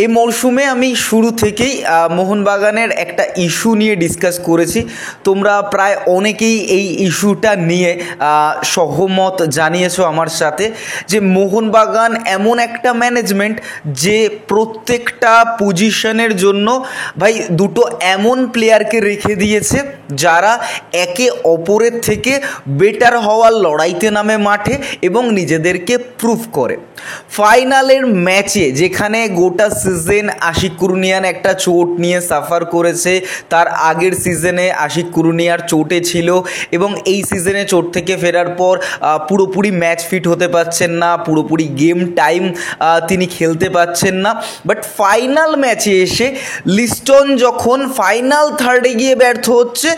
এই মরশুমে আমি শুরু থেকেই মোহনবাগানের একটা ইস্যু নিয়ে ডিসকাস করেছি। তোমরা প্রায় অনেকেই এই ইস্যুটা নিয়ে সহমত জানিয়েছো আমার সাথে, যে মোহনবাগান এমন একটা ম্যানেজমেন্ট যে প্রত্যেকটা পজিশনের জন্য ভাই দুটো এমন প্লেয়ারকে রেখে দিয়েছে যারা একে অপরের থেকে বেটার হওয়ার লড়াইতে নামে মাঠে এবং নিজেদেরকে প্রুভ করে। ফাইনালের ম্যাচে যেখানে গোটা সিজন আশিক কুরুনিয়ান একটা চোট নিয়ে সাফার করেছে, তার আগের সিজনে আশিক কুরুনিয়ার চোটে ছিল এবং এই সিজনে চোট থেকে ফেরার পর পুরোপুরি ম্যাচ ফিট হতে পারছেন না, পুরোপুরি গেম টাইম তিনি খেলতে পারছেন না। বাট ফাইনাল ম্যাচে এসে লিস্টন যখন ফাইনাল থার্ডে গিয়ে ব্যর্থ হচ্ছে,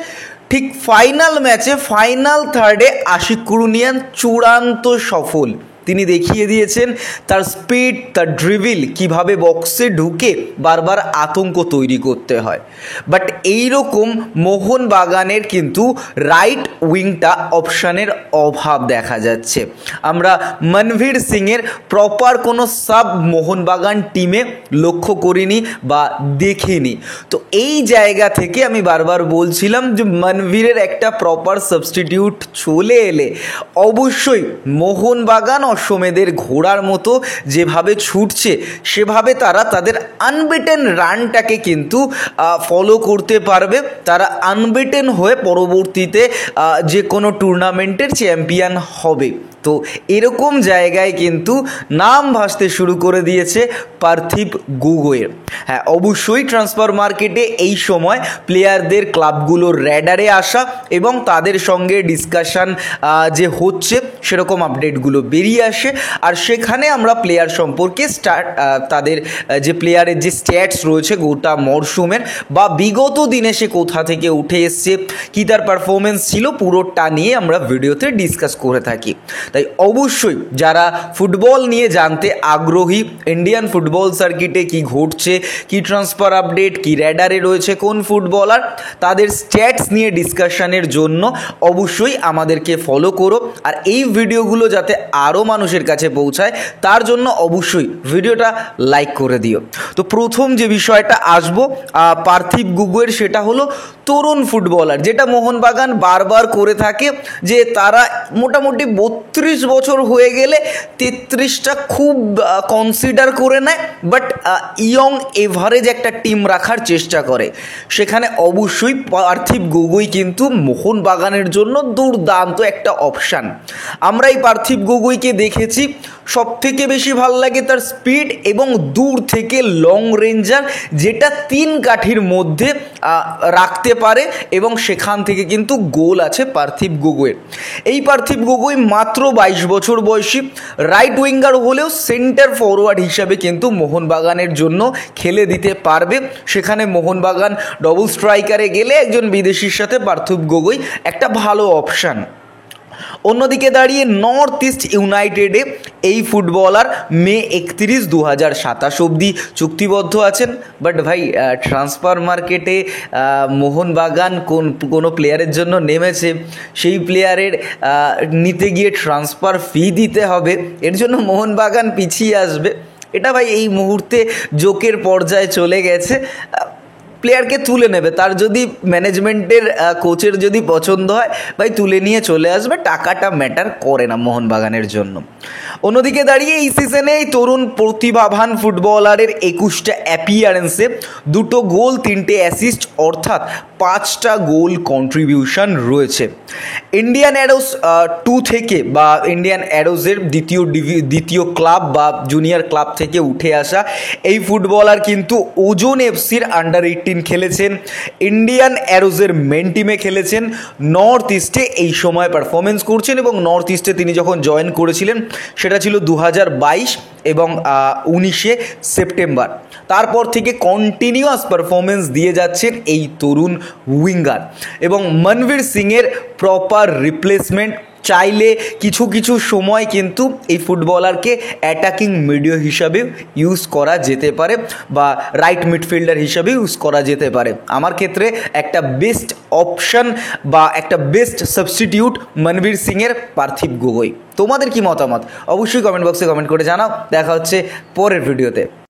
ঠিক ফাইনাল ম্যাচে ফাইনাল থার্ডে আশিক কুরুনিয়ান চূড়ান্ত সফল। তিনি দেখিয়ে দিয়েছেন তার স্পিড, তার ড্রিবল কিভাবে বক্সে ঢুকে বারবার আতঙ্ক তৈরি করতে হয়। বাট এইরকম মোহনবাগানের কিন্তু রাইট উইংটা অপশানের অভাব দেখা যাচ্ছে। আমরা মনভীর সিংয়ের প্রপার কোনো সাব মোহনবাগান টিমে লক্ষ্য করিনি বা দেখিনি। তো এই জায়গা থেকে আমি বারবার বলছিলাম যে মনভীরের একটা প্রপার সাবস্টিটিউট চলে এলে অবশ্যই মোহনবাগান অশ্বমেধের ঘোড়ার মতো যেভাবে ছুটছে সেভাবে তারা তাদের আনবিটেন রানটাকে কিন্তু ফলো করতে পারবে। তারা আনবিটেন হয়ে পরবর্তীতে যে কোনো টুর্নামেন্টের চ্যাম্পিয়ন হবে। তো এরকম জায়গায় কিন্তু নাম ভাসতে শুরু করে দিয়েছে পার্থিব গগৈয়ের। হ্যাঁ, অবশ্যই ট্রান্সফার মার্কেটে এই সময় প্লেয়ারদের ক্লাবগুলোর র্যাডারে আসা এবং তাদের সঙ্গে ডিসকাশন যে হচ্ছে সেরকম আপডেটগুলো বেরিয়ে আসে, আর সেখানে আমরা প্লেয়ার সম্পর্কে তাদের যে প্লেয়ারের যে স্ট্যাটস রয়েছে গোটা মরশুমের বা বিগত দিনে সে কোথা থেকে উঠে এসছে, কী তার পারফরমেন্স ছিল, পুরোটা নিয়ে আমরা ভিডিওতে ডিসকাস করে থাকি। তাই অবশ্যই যারা ফুটবল নিয়ে জানতে আগ্রহী, ইন্ডিয়ান ফুটবল সার্কিটে কি ঘটছে, কি ট্রান্সফার আপডেট, কি র্যাডারে রয়েছে কোন ফুটবলার, তাদের স্ট্যাটস নিয়ে ডিসকাশনের জন্য অবশ্যই আমাদেরকে ফলো করো। আর এই ভিডিওগুলো যাতে আরও মানুষের কাছে পৌঁছায় তার জন্য অবশ্যই ভিডিওটা লাইক করে দিও। তো প্রথম যে বিষয়টা আসবো পার্থিব গগৈয়ের, সেটা হলো তরুণ ফুটবলার, যেটা মোহনবাগান বারবার করে থাকে যে তারা মোটামুটি 32 বছর হয়ে গেলে 33টা খুব কনসিডার করে নেয়, বাট ইয়ং এভারেজ একটা টিম রাখার চেষ্টা করে। সেখানে অবশ্যই পার্থিব গগৈ কিন্তু মোহনবাগানের জন্য দুর্দান্ত একটা অপশান। আমরা এই পার্থিব গগৈকে দেখেছি, সবথেকে বেশি ভালো লাগে তার স্পিড এবং দূর থেকে লং রেঞ্জার, যেটা 3 কাঠির মধ্যে রাখতে পারে এবং সেখান থেকে কিন্তু গোল আছে পার্থিব গগৈয়ের। এই পার্থিব গগৈ মাত্র 22 বছর বয়সী, রাইট উইঙ্গার হলেও সেন্টার ফরওয়ার্ড হিসাবে কিন্তু মোহনবাগানের জন্য খেলে দিতে পারবে। সেখানে মোহনবাগান ডবল স্ট্রাইকারে গেলে একজন বিদেশির সাথে পার্থিব গগৈ একটা ভালো অপশান। অন্যদিকে দাঁড়িয়ে নর্থ ইস্ট ইউনাইটেডে এই ফুটবলার মে 31, 2027 অবধি চুক্তিবদ্ধ আছেন। বাট ভাই ট্রান্সফার মার্কেটে মোহনবাগান কোনো প্লেয়ারের জন্য নেমেছে, সেই প্লেয়ারের নিতে গিয়ে ট্রান্সফার ফি দিতে হবে, এর জন্য মোহনবাগান পিছিয়ে আসবে। এটা ভাই এই মুহূর্তে জোকের পর্যায়ে চলে গেছে। প্লেয়ারকে তুলে নেবে, তার যদি ম্যানেজমেন্টের কোচের যদি পছন্দ হয় ভাই তুলে নিয়ে চলে আসবে, টাকাটা ম্যাটার করে না মোহনবাগানের জন্য। অন্যদিকে দাঁড়িয়ে এই সিজনে এই তরুণ প্রতিভাবান ফুটবলারের 21টা অ্যাপিয়ারেন্সে 2টো গোল, 3টে অ্যাসিস্ট, অর্থাৎ 5টা গোল কন্ট্রিবিউশন রয়েছে। ইন্ডিয়ান অ্যারোস 2 থেকে বা ইন্ডিয়ান অ্যারোসের দ্বিতীয় ক্লাব বা জুনিয়র ক্লাব থেকে উঠে আসা এই ফুটবলার কিন্তু ওজন এফসির আন্ডার 18 খেলেছেন, ইন্ডিয়ান অ্যারোসের মেন টিমে খেলেছেন, নর্থ ইস্টে এই সময় পারফরমেন্স করছেন এবং নর্থ ইস্টে তিনি যখন জয়েন করেছিলেন সেটা ছিল 2022 এবং 19 সেপ্টেম্বর। তারপর থেকে কন্টিনিউয়াস পারফরমেন্স দিয়ে যাচ্ছেন এই তরুণ উইঙ্গার এবং মনভীর সিংয়ের প্রপার রিপ্লেসমেন্ট। চাইলে কিছু কিছু সময় কিন্তু এই ফুটবলারকে অ্যাটাকিং মিডিও হিসাবে ইউজ করা যেতে পারে বা রাইট মিডফিল্ডার হিসাবে ইউজ করা যেতে পারে। আমার ক্ষেত্রে একটা বেস্ট অপশান বা একটা বেস্ট সাবস্টিটিউট মনভীর সিংয়ের পার্থিব গগৈ। তোমাদের কি মতামত অবশ্যই কমেন্ট বক্সে কমেন্ট করে জানাও। দেখা হচ্ছে পরের ভিডিওতে।